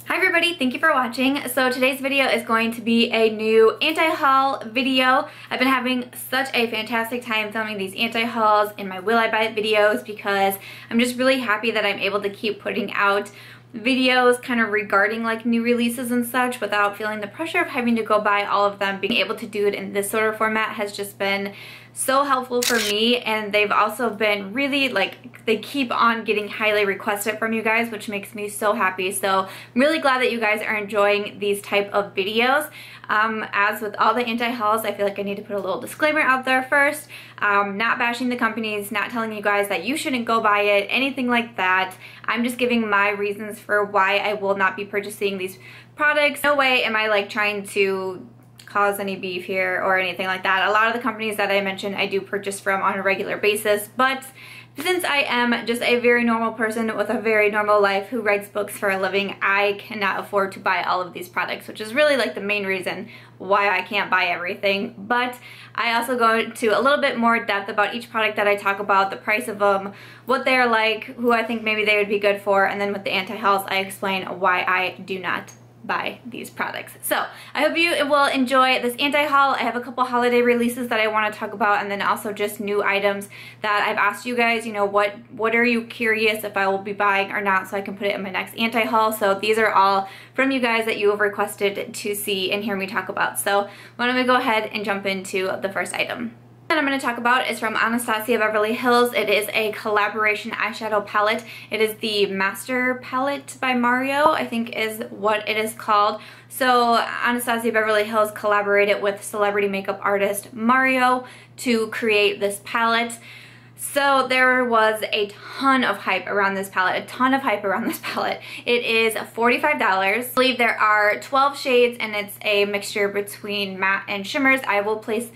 Hi everybody, thank you for watching. So today's video is going to be a new anti-haul video. I've been having such a fantastic time filming these anti-hauls in my Will I Buy It videos because I'm just really happy that I'm able to keep putting out videos kind of regarding like new releases and such without feeling the pressure of having to go buy all of them. Being able to do it in this sort of format has just been so helpful for me, and they've also been really like, they keep on getting highly requested from you guys, which makes me so happy. So I'm really glad that you guys are enjoying these type of videos. As with all the anti-hauls, I feel like I need to put a little disclaimer out there first. Not bashing the companies, not telling you guys that you shouldn't go buy it, anything like that. I'm just giving my reasons for why I will not be purchasing these products. No way am I like trying to cause any beef here or anything like that. A lot of the companies that I mentioned I do purchase from on a regular basis, but since I am just a very normal person with a very normal life who writes books for a living, I cannot afford to buy all of these products, which is really like the main reason why I can't buy everything. But I also go into a little bit more depth about each product that I talk about, the price of them, what they're like, who I think maybe they would be good for, and then with the anti-hauls I explain why I do not buy these products. So I hope you will enjoy this anti-haul. I have a couple holiday releases that I want to talk about, and then also just new items that I've asked you guys, you know, what are you curious if I will be buying or not, so I can put it in my next anti-haul. So these are all from you guys that you have requested to see and hear me talk about. So why don't we go ahead and jump into the first item that I'm going to talk about is from Anastasia Beverly Hills. It is a collaboration eyeshadow palette. It is the Master Palette by Mario, I think is what it is called. So Anastasia Beverly Hills collaborated with celebrity makeup artist Mario to create this palette. So there was a ton of hype around this palette, It is $45. I believe there are 12 shades and it's a mixture between matte and shimmers. I will place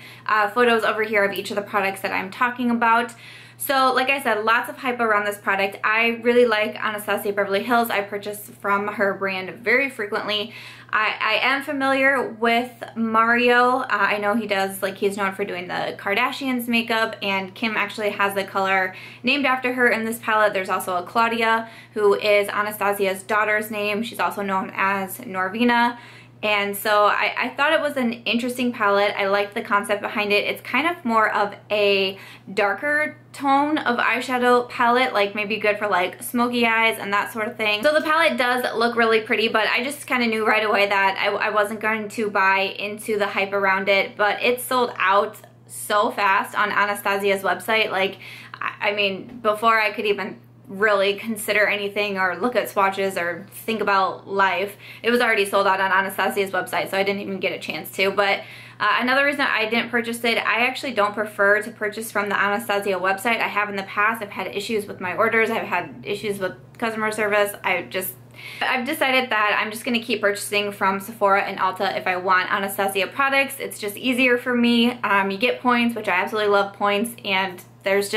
photos over here of each of the products that I'm talking about. So like I said, lots of hype around this product. I really like Anastasia Beverly Hills. I purchase from her brand very frequently. I am familiar with Mario. I know he does, like, he's known for doing the Kardashians makeup, and Kim actually has the color named after her in this palette. There's also a Claudia, who is Anastasia's daughter's name. She's also known as Norvina. And so I thought it was an interesting palette. I liked the concept behind it. It's kind of more of a darker tone of eyeshadow palette, like maybe good for like smoky eyes and that sort of thing. So the palette does look really pretty, but I just kind of knew right away that I wasn't going to buy into the hype around it, but it sold out so fast on Anastasia's website. Like, I mean, before I could even really consider anything or look at swatches or think about life, it was already sold out on Anastasia's website, so I didn't even get a chance to. But another reason I didn't purchase it, I actually don't prefer to purchase from the Anastasia website. I have in the past. I've had issues with my orders. I've had issues with customer service. I've decided that I'm just going to keep purchasing from Sephora and Ulta if I want Anastasia products. It's just easier for me. You get points, which I absolutely love points, and there's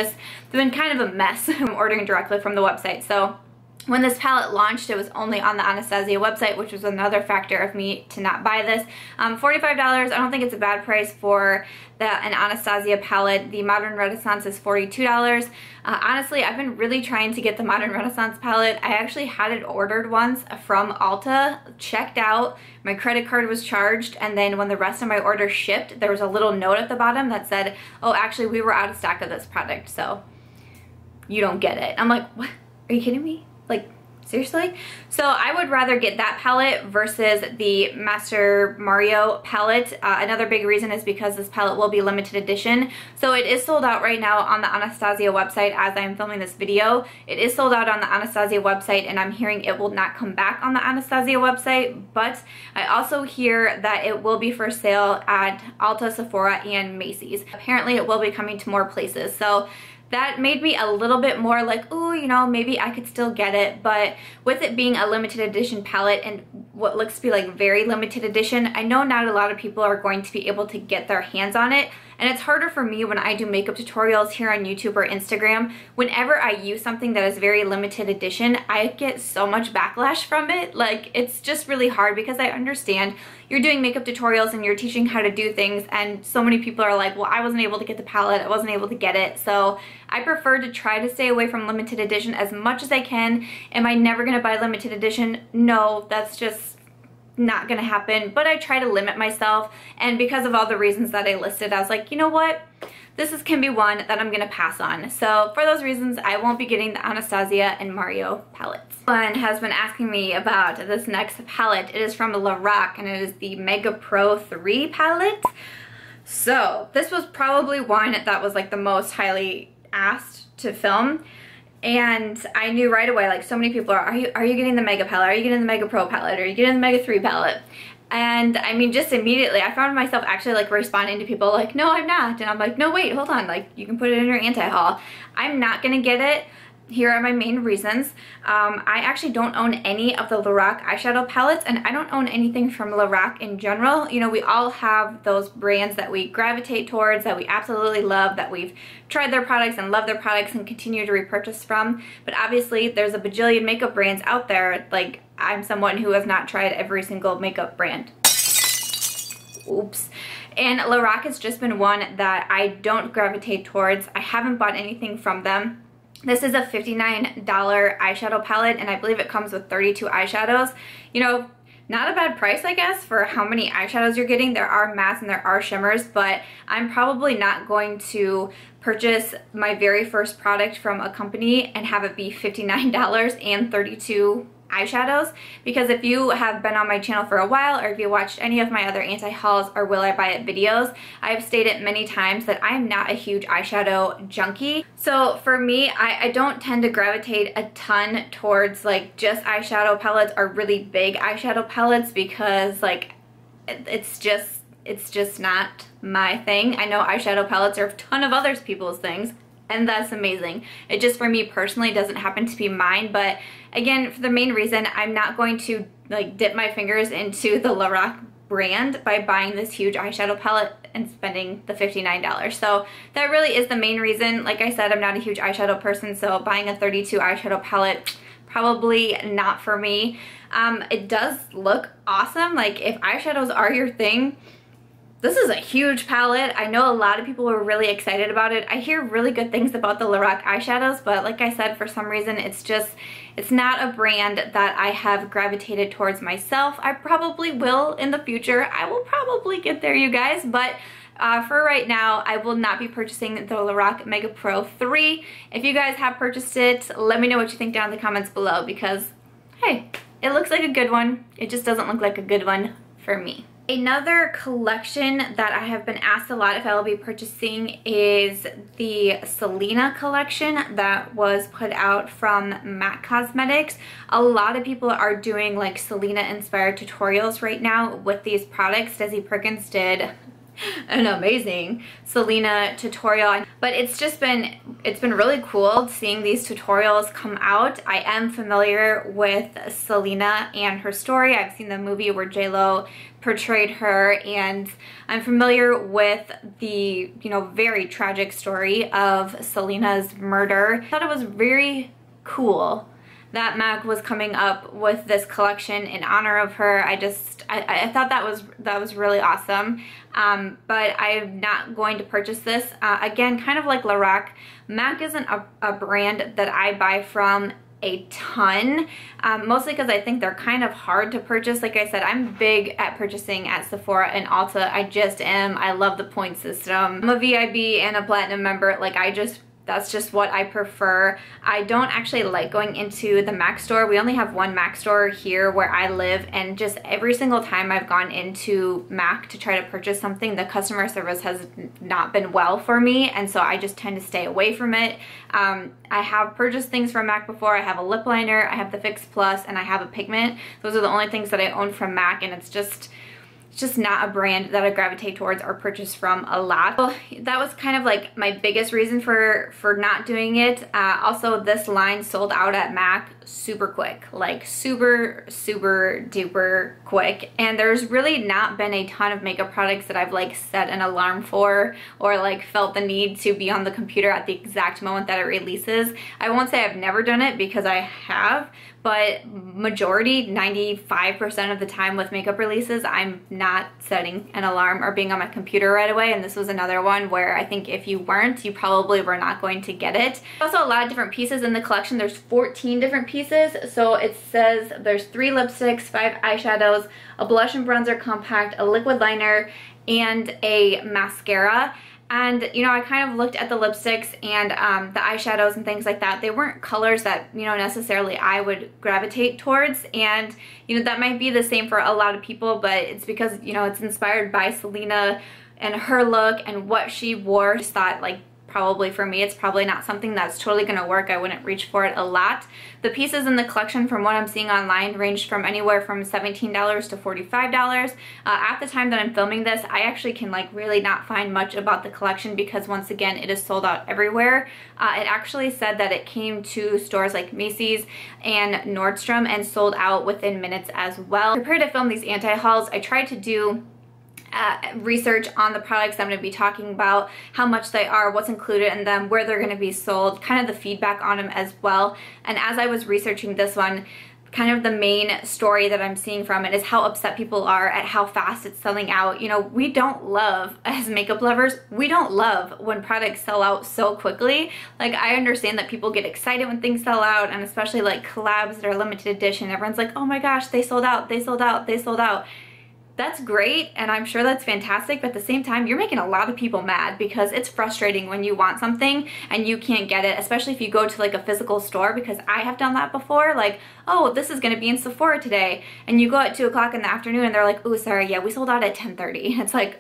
been kind of a mess ordering directly from the website. So when this palette launched, it was only on the Anastasia website, which was another factor of me to not buy this. $45, I don't think it's a bad price for an Anastasia palette. The Modern Renaissance is $42. Honestly, I've been really trying to get the Modern Renaissance palette. I actually had it ordered once from Ulta, checked out, my credit card was charged, and then when the rest of my order shipped, there was a little note at the bottom that said, oh, actually, we were out of stock of this product, so you don't get it. I'm like, what? Are you kidding me? Like, seriously? So I would rather get that palette versus the Master Mario palette. Another big reason is because this palette will be limited edition. So it is sold out right now on the Anastasia website as I'm filming this video. It is sold out on the Anastasia website, and I'm hearing it will not come back on the Anastasia website, but I also hear that it will be for sale at Ulta, Sephora, and Macy's. Apparently it will be coming to more places. So that made me a little bit more like, ooh, you know, maybe I could still get it. But with it being a limited edition palette, and what looks to be like very limited edition. I know not a lot of people are going to be able to get their hands on it, and it's harder for me when I do makeup tutorials here on YouTube or Instagram. Whenever I use something that is very limited edition, I get so much backlash from it. Like, it's just really hard because I understand you're doing makeup tutorials and you're teaching how to do things, and so many people are like, well, I wasn't able to get the palette, I wasn't able to get it. So I prefer to try to stay away from limited edition as much as I can. Am I never gonna buy limited edition? No, that's just not gonna happen, but I try to limit myself, and because of all the reasons that I listed, I was like, you know what? Can be one that I'm gonna pass on. So for those reasons, I won't be getting the Anastasia and Mario palettes. One has been asking me about this next palette. It is from Lorac, and it is the Mega Pro 3 palette. So this was probably one that was like the most highly asked to film. And I knew right away, like, so many people are you getting the Mega palette? Are you getting the Mega Pro palette? Are you getting the Mega 3 palette? And I mean, just immediately I found myself actually like responding to people like, no, I'm not. And I'm like, no, wait, hold on, like, you can put it in your anti-haul. I'm not gonna get it. Here are my main reasons. I actually don't own any of the Lorac eyeshadow palettes, and I don't own anything from Lorac in general. You know, we all have those brands that we gravitate towards, that we absolutely love, that we've tried their products and love their products and continue to repurchase from. But obviously there's a bajillion makeup brands out there. Like, I'm someone who has not tried every single makeup brand. Oops. And Lorac has just been one that I don't gravitate towards. I haven't bought anything from them. This is a $59 eyeshadow palette, and I believe it comes with 32 eyeshadows. You know, not a bad price, I guess, for how many eyeshadows you're getting. There are mattes and there are shimmers, but I'm probably not going to purchase my very first product from a company and have it be $59 and 32 eyeshadows, because if you have been on my channel for a while, or if you watched any of my other anti-hauls or will I buy it videos, I have stated many times that I am not a huge eyeshadow junkie. So for me, I don't tend to gravitate a ton towards like just eyeshadow palettes or really big eyeshadow palettes, because like it's just not my thing. I know eyeshadow palettes are a ton of other people's things, and that's amazing. It just, for me personally, doesn't happen to be mine. But again, for the main reason, I'm not going to like dip my fingers into the Lorac brand by buying this huge eyeshadow palette and spending the $59. So that really is the main reason. Like I said, I'm not a huge eyeshadow person, so buying a 32 eyeshadow palette, probably not for me. It does look awesome. Like, if eyeshadows are your thing, this is a huge palette. I know a lot of people were really excited about it. I hear really good things about the Lorac eyeshadows, but like I said, for some reason, it's not a brand that I have gravitated towards myself. I probably will in the future. I will probably get there, you guys, but for right now, I will not be purchasing the Lorac Mega Pro 3. If you guys have purchased it, let me know what you think down in the comments below, because, hey, it looks like a good one. It just doesn't look like a good one for me. Another collection that I have been asked a lot if I will be purchasing is the Selena collection that was put out from MAC Cosmetics. A lot of people are doing like Selena inspired tutorials right now with these products. Desi Perkins did an amazing Selena tutorial, but it's been really cool seeing these tutorials come out. I am familiar with Selena and her story. I've seen the movie where J-Lo portrayed her, and I'm familiar with the, you know, very tragic story of Selena's murder. I thought it was very cool that MAC was coming up with this collection in honor of her. I thought that was really awesome. But I'm not going to purchase this. Again, kind of like Lorac, MAC isn't a brand that I buy from a ton, mostly because I think they're kind of hard to purchase. Like I said, I'm big at purchasing at Sephora and Ulta. I just am. I love the point system. I'm a VIB and a Platinum member. Like, that's just what I prefer. I don't actually like going into the MAC store. We only have one MAC store here where I live, and just every single time I've gone into MAC to try to purchase something, the customer service has not been well for me, and so I just tend to stay away from it. I have purchased things from MAC before. I have a lip liner, I have the Fix Plus, and I have a pigment. Those are the only things that I own from MAC, and it's just, it's just not a brand that I gravitate towards or purchase from a lot. So that was kind of like my biggest reason for not doing it. Also, this line sold out at MAC super quick, like super duper quick. And there's really not been a ton of makeup products that I've like set an alarm for or like felt the need to be on the computer at the exact moment that it releases. I won't say I've never done it because I have, but majority, 95% of the time with makeup releases, I'm not setting an alarm or being on my computer right away. And this was another one where I think if you weren't, you probably were not going to get it. Also, a lot of different pieces in the collection. There's 14 different pieces. So it says there's 3 lipsticks, 5 eyeshadows, a blush and bronzer compact, a liquid liner, and a mascara. And, you know, I kind of looked at the lipsticks and the eyeshadows and things like that. They weren't colors that, you know, necessarily I would gravitate towards. And, you know, that might be the same for a lot of people, but it's because, you know, it's inspired by Selena and her look and what she wore. I just thought, like, probably for me, it's probably not something that's totally gonna work. I wouldn't reach for it a lot. The pieces in the collection, from what I'm seeing online, ranged from anywhere from $17 to $45. At the time that I'm filming this, I actually can like really not find much about the collection because once again, it is sold out everywhere. It actually said that it came to stores like Macy's and Nordstrom and sold out within minutes as well. Prepared to film these anti-hauls, I tried to do research on the products I'm going to be talking about, how much they are, what's included in them, where they're going to be sold, kind of the feedback on them as well. And as I was researching this one, kind of the main story that I'm seeing from it is how upset people are at how fast it's selling out. You know, we don't love, as makeup lovers, we don't love when products sell out so quickly. Like, I understand that people get excited when things sell out, and especially like collabs that are limited edition. Everyone's like, oh my gosh, they sold out, they sold out, they sold out. That's great, and I'm sure that's fantastic, but at the same time, you're making a lot of people mad because it's frustrating when you want something and you can't get it, especially if you go to like a physical store, because I have done that before. Like, oh, this is gonna be in Sephora today, and you go at 2 o'clock in the afternoon and they're like, oh, sorry, yeah, we sold out at 10:30. It's like,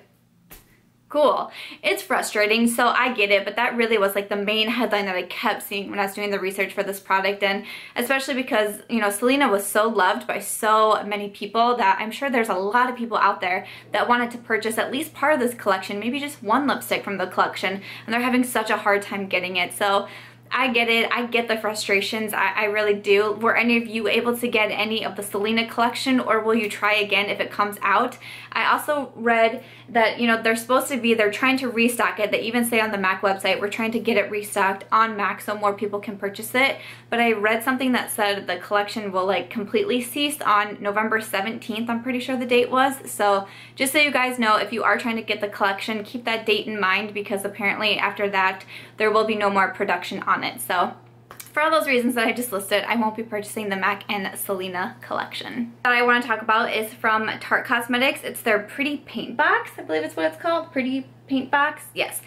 cool. It's frustrating, so I get it, but that really was like the main headline that I kept seeing when I was doing the research for this product. And especially because, you know, Selena was so loved by so many people that I'm sure there's a lot of people out there that wanted to purchase at least part of this collection, maybe just one lipstick from the collection, and they're having such a hard time getting it. So I get it. I get the frustrations. I really do. Were any of you able to get any of the Selena collection, or will you try again if it comes out? I also read that, you know, they're trying to restock it. They even say on the MAC website, we're trying to get it restocked on MAC so more people can purchase it. But I read something that said the collection will like completely cease on November 17th, I'm pretty sure the date was. So just so you guys know, if you are trying to get the collection, keep that date in mind, because apparently after that, there will be no more production on it. So for all those reasons that I just listed, I won't be purchasing the MAC and Selena collection. What I want to talk about is from Tarte Cosmetics. It's their Pretty Paintbox, I believe it's what it's called. Pretty Paintbox, yes.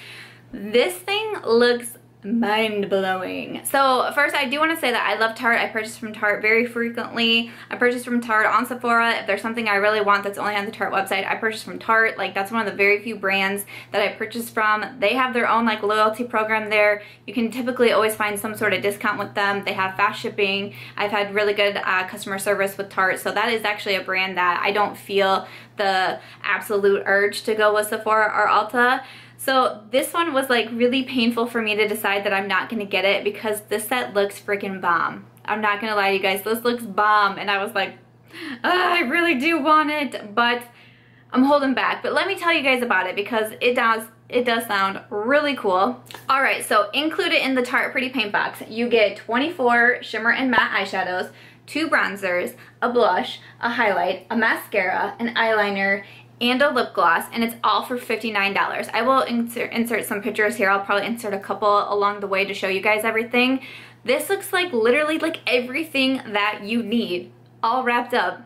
This thing looks mind-blowing. So first, I do want to say that I love Tarte. I purchase from Tarte very frequently. I purchase from Tarte on Sephora. If there's something I really want that's only on the Tarte website, I purchase from Tarte. Like, that's one of the very few brands that I purchase from. They have their own like loyalty program there. You can typically always find some sort of discount with them. They have fast shipping. I've had really good customer service with Tarte, so that is actually a brand that I don't feel the absolute urge to go with Sephora or Ulta. So this one was like really painful for me to decide that I'm not gonna get it because this set looks freaking bomb. I'm not gonna lie to you guys, this looks bomb, and I was like, I really do want it, but I'm holding back. But let me tell you guys about it because it does sound really cool. Alright, so included in the Tarte Pretty Paint Box, you get 24 shimmer and matte eyeshadows, 2 bronzers, a blush, a highlight, a mascara, an eyeliner, and a lip gloss, and it's all for $59. I will insert some pictures here. I'll probably insert a couple along the way to show you guys everything. This looks like literally like everything that you need all wrapped up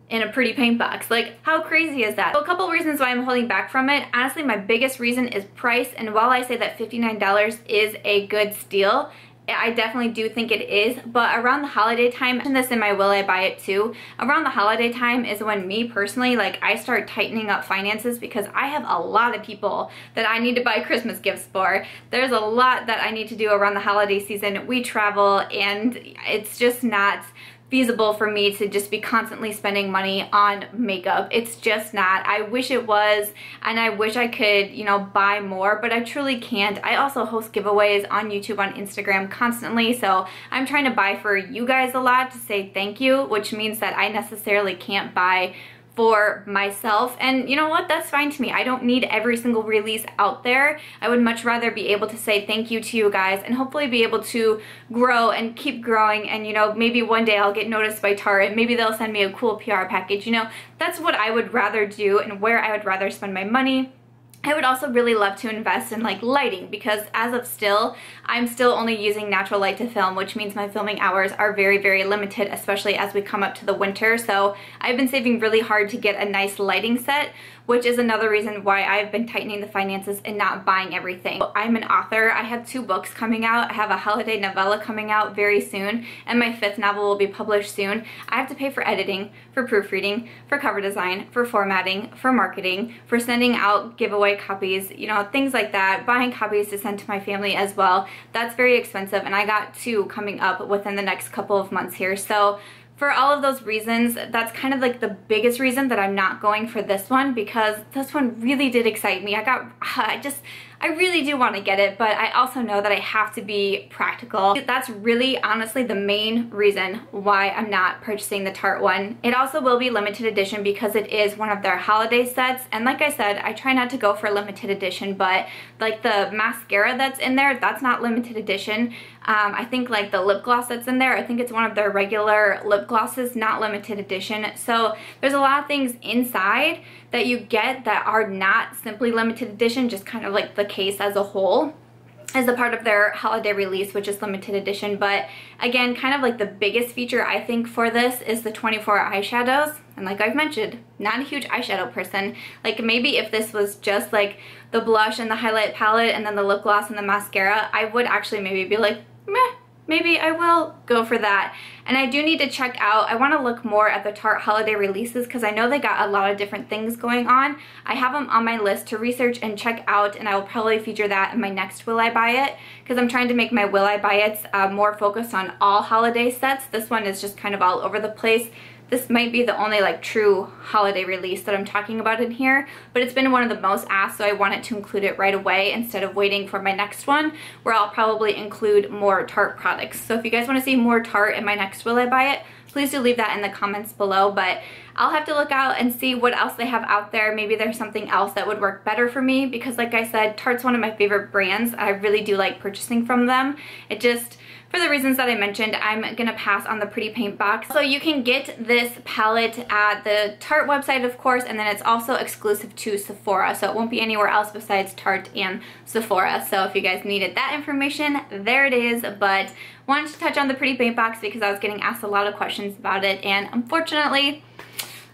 in a pretty paint box. Like, how crazy is that? So a couple reasons why I'm holding back from it. Honestly, my biggest reason is price, and while I say that $59 is a good steal, I definitely do think it is, but around the holiday time, and this in my will I buy it too, around the holiday time is when me personally, like, I start tightening up finances because I have a lot of people that I need to buy Christmas gifts for. There's a lot that I need to do around the holiday season. We travel and it's just not feasible for me to just be constantly spending money on makeup. It's just not. I wish it was, and I wish I could, you know, buy more, but I truly can't. I also host giveaways on YouTube, on Instagram constantly, so I'm trying to buy for you guys a lot to say thank you, which means that I necessarily can't buy for myself, and you know what, that's fine to me. I don't need every single release out there. I would much rather be able to say thank you to you guys and hopefully be able to grow and keep growing, and you know, maybe one day I'll get noticed by Tarte, maybe they'll send me a cool PR package. You know, that's what I would rather do and where I would rather spend my money. I would also really love to invest in like lighting, because as of still, I'm still only using natural light to film, which means my filming hours are very, very limited, especially as we come up to the winter. So I've been saving really hard to get a nice lighting set, which is another reason why I've been tightening the finances and not buying everything. I'm an author. I have 2 books coming out. I have a holiday novella coming out very soon, and my 5th novel will be published soon. I have to pay for editing, for proofreading, for cover design, for formatting, for marketing, for sending out giveaway copies, you know, things like that, buying copies to send to my family as well. That's very expensive, and I got 2 coming up within the next couple of months here. So for all of those reasons, that's kind of like the biggest reason that I'm not going for this one, because this one really did excite me. I really do want to get it, but I also know that I have to be practical. That's really honestly the main reason why I'm not purchasing the Tarte one. It also will be limited edition because it is one of their holiday sets, and like I said, I try not to go for limited edition, but like the mascara that's in there, that's not limited edition. I think like the lip gloss that's in there, I think it's one of their regular lip glosses, not limited edition. So there's a lot of things inside that you get that are not simply limited edition, just kind of like the case as a whole as a part of their holiday release, which is limited edition. But again, kind of like the biggest feature I think for this is the 24 eyeshadows. And like I've mentioned, not a huge eyeshadow person. Like maybe if this was just like the blush and the highlight palette and then the lip gloss and the mascara, I would actually maybe be like, meh, maybe I will go for that. And I do need to check out, I want to look more at the Tarte holiday releases, because I know they got a lot of different things going on. I have them on my list to research and check out, and I will probably feature that in my next Will I Buy It, because I'm trying to make my Will I Buy It's more focused on all holiday sets. This one is just kind of all over the place. This might be the only like true holiday release that I'm talking about in here, but it's been one of the most asked, so I wanted to include it right away instead of waiting for my next one, where I'll probably include more Tarte products. So if you guys want to see more Tarte in my next Will I Buy It, please do leave that in the comments below, but I'll have to look out and see what else they have out there. Maybe there's something else that would work better for me, because like I said, Tarte's one of my favorite brands. I really do like purchasing from them. It just, for the reasons that I mentioned, I'm gonna pass on the Pretty Paintbox. So you can get this palette at the Tarte website, of course, and then it's also exclusive to Sephora, so it won't be anywhere else besides Tarte and Sephora. So if you guys needed that information, there it is. But wanted to touch on the Pretty Paintbox because I was getting asked a lot of questions about it, and unfortunately,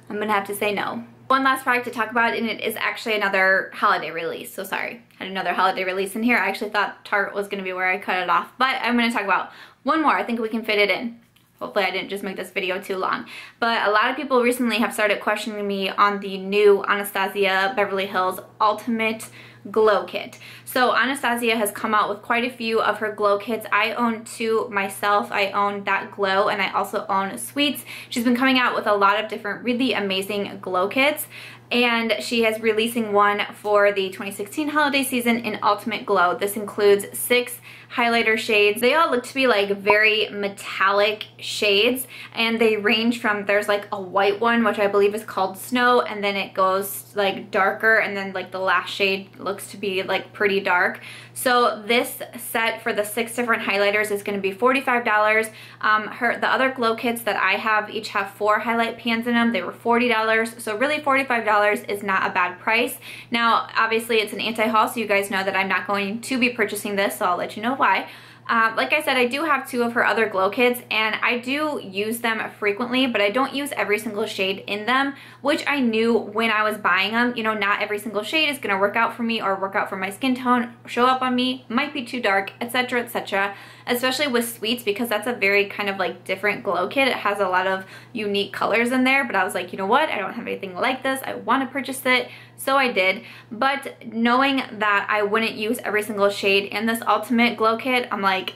I'm gonna have to say no. One last product to talk about, and it is actually another holiday release. So sorry, had another holiday release in here. I actually thought Tarte was gonna be where I cut it off, but I'm gonna talk about one more. I think we can fit it in. Hopefully I didn't just make this video too long. But a lot of people recently have started questioning me on the new Anastasia Beverly Hills Ultimate Glow Kit. So Anastasia has come out with quite a few of her glow kits. I own 2 myself. I own That Glow, and I also own Sweets. She's been coming out with a lot of different really amazing glow kits, and she is releasing one for the 2016 holiday season in Ultimate Glow. This includes 6 highlighter shades. They all look to be like very metallic shades, and they range from, there's like a white one which I believe is called Snow, and then it goes like darker, and then like the last shade looks to be like pretty dark. So this set for the 6 different highlighters is going to be $45. The other glow kits that I have each have 4 highlight pans in them. They were $40, so really $45 is not a bad price. Now obviously it's an anti-haul, so you guys know that I'm not going to be purchasing this, so I'll let you know why. Like I said, I do have 2 of her other glow kits, and I do use them frequently, but I don't use every single shade in them, which I knew when I was buying them. You know, not every single shade is going to work out for me or work out for my skin tone, show up on me, might be too dark, etc, etc. especially with sweets, because that's a very kind of like different glow kit. It has a lot of unique colors in there, but I was like, you know what, I don't have anything like this, I want to purchase it, so I did. But knowing that I wouldn't use every single shade in this ultimate glow kit, I'm like,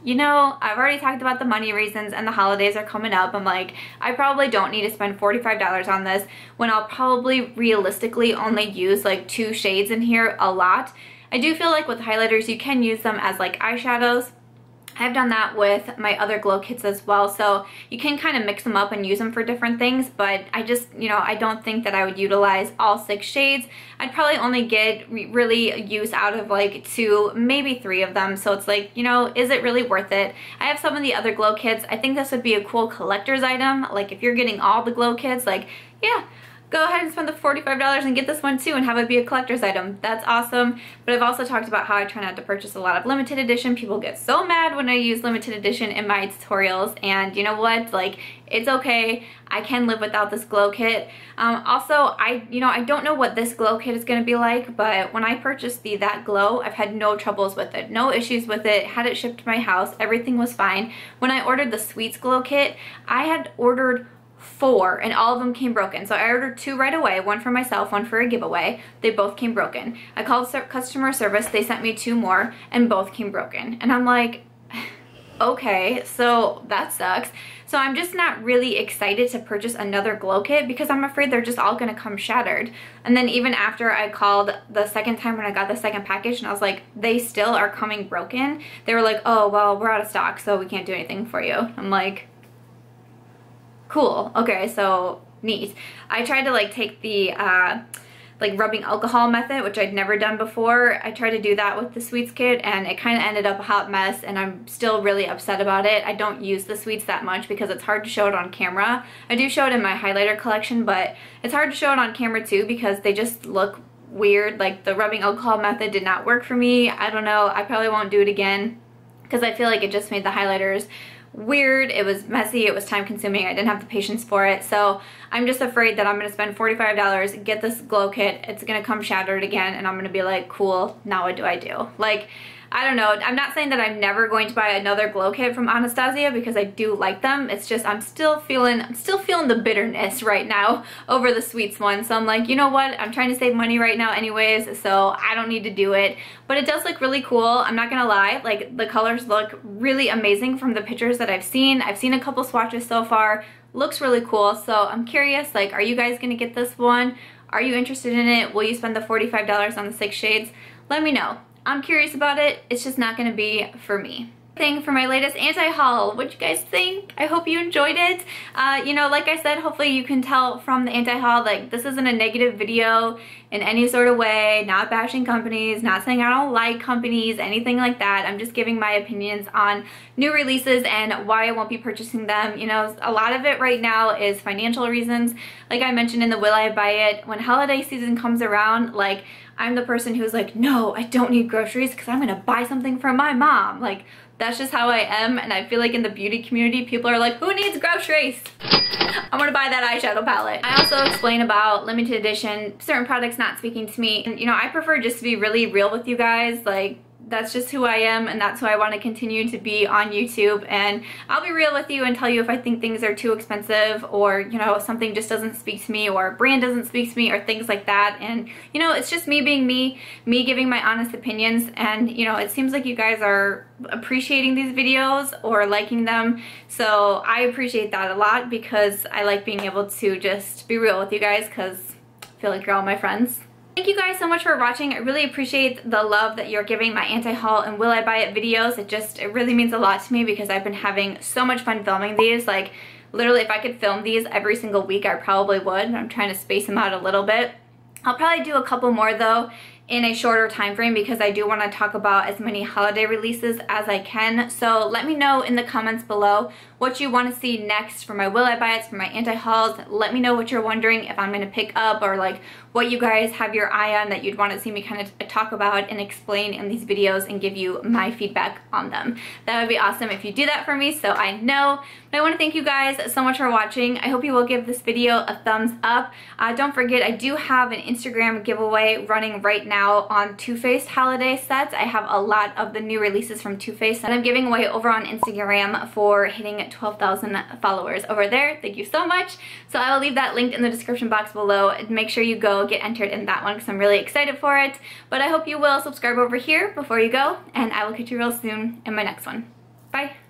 you know, I've already talked about the money reasons and the holidays are coming up. I'm like, I probably don't need to spend $45 on this when I'll probably realistically only use like 2 shades in here a lot. I do feel like with highlighters you can use them as like eyeshadows. I've done that with my other glow kits as well, so you can kind of mix them up and use them for different things, but I just, you know, I don't think that I would utilize all 6 shades. I'd probably only get really use out of like 2, maybe 3 of them, so it's like, you know, is it really worth it? I have some of the other glow kits. I think this would be a cool collector's item. Like if you're getting all the glow kits, like, yeah, go ahead and spend the $45 and get this one too and have it be a collector's item. That's awesome. But I've also talked about how I try not to purchase a lot of limited edition. People get so mad when I use limited edition in my tutorials, and you know what, like, it's okay. I can live without this glow kit. Also, I don't know what this glow kit is going to be like, but when I purchased the That Glow, I've had no troubles with it, no issues with it. Had it shipped to my house, everything was fine. When I ordered the Sweets glow kit, I had ordered 4 and all of them came broken. So I ordered 2 right away, one for myself, one for a giveaway. They both came broken. I called customer service, they sent me 2 more and both came broken. And I'm like, okay, so that sucks. So I'm just not really excited to purchase another glow kit because I'm afraid they're just all gonna come shattered. And then even after I called the second time when I got the second package and I was like, they still are coming broken, they were like, oh, well, we're out of stock, so we can't do anything for you. I'm like, cool, okay, so neat. I tried to like take the like rubbing alcohol method, which I'd never done before. I tried to do that with the Sweets kit and it kind of ended up a hot mess, and I'm still really upset about it. I don't use the Sweets that much because it's hard to show it on camera. I do show it in my highlighter collection, but it's hard to show it on camera too because they just look weird. Like the rubbing alcohol method did not work for me. I don't know, I probably won't do it again because I feel like it just made the highlighters weird. It was messy, it was time consuming, I didn't have the patience for it. So I'm just afraid that I'm gonna spend $45, get this glow kit, it's gonna come shattered again, and I'm gonna be like, cool, now what do I do? Like, I don't know. I'm not saying that I'm never going to buy another glow kit from Anastasia because I do like them. It's just I'm still feeling the bitterness right now over the Sweets one. So I'm like, you know what? I'm trying to save money right now anyways, so I don't need to do it. But it does look really cool. I'm not gonna lie. Like, the colors look really amazing from the pictures that I've seen. I've seen a couple swatches so far. Looks really cool. So I'm curious, like, are you guys gonna get this one? Are you interested in it? Will you spend the $45 on the 6 shades? Let me know. I'm curious about it. It's just not gonna be for me. Thing for my latest anti-haul. What'd you guys think? I hope you enjoyed it. You know, like I said, hopefully you can tell from the anti-haul, like, this isn't a negative video in any sort of way, not bashing companies, not saying I don't like companies, anything like that. I'm just giving my opinions on new releases and why I won't be purchasing them. You know, a lot of it right now is financial reasons. Like I mentioned in the Will I Buy It, when holiday season comes around, like, I'm the person who's like, no, I don't need groceries because I'm gonna buy something for my mom. Like, that's just how I am, and I feel like in the beauty community, people are like, who needs groceries? I'm gonna buy that eyeshadow palette. I also explain about limited edition, certain products not speaking to me. And, you know, I prefer just to be really real with you guys. Like, that's just who I am, and that's who I want to continue to be on YouTube. And I'll be real with you and tell you if I think things are too expensive, or, you know, something just doesn't speak to me, or a brand doesn't speak to me, or things like that. And, you know, it's just me being me giving my honest opinions. And, you know, it seems like you guys are appreciating these videos or liking them, so I appreciate that a lot because I like being able to just be real with you guys because I feel like you're all my friends. Thank you guys so much for watching. I really appreciate the love that you're giving my anti-haul and Will I Buy It videos. It really means a lot to me because I've been having so much fun filming these. Like, literally, if I could film these every single week, I probably would. I'm trying to space them out a little bit. I'll probably do a couple more though in a shorter time frame because I do want to talk about as many holiday releases as I can. So let me know in the comments below what you want to see next for my Will I Buy It's, for my anti-hauls. Let me know what you're wondering if I'm going to pick up, or like what you guys have your eye on that you'd want to see me kind of talk about and explain in these videos and give you my feedback on them. That would be awesome if you do that for me, so I know. But I want to thank you guys so much for watching. I hope you will give this video a thumbs up. Don't forget, I do have an Instagram giveaway running right now. now on Too Faced holiday sets. I have a lot of the new releases from Too Faced that I'm giving away over on Instagram for hitting 12,000 followers over there. Thank you so much. So I will leave that linked in the description box below. Make sure you go get entered in that one because I'm really excited for it. But I hope you will subscribe over here before you go, and I will catch you real soon in my next one. Bye.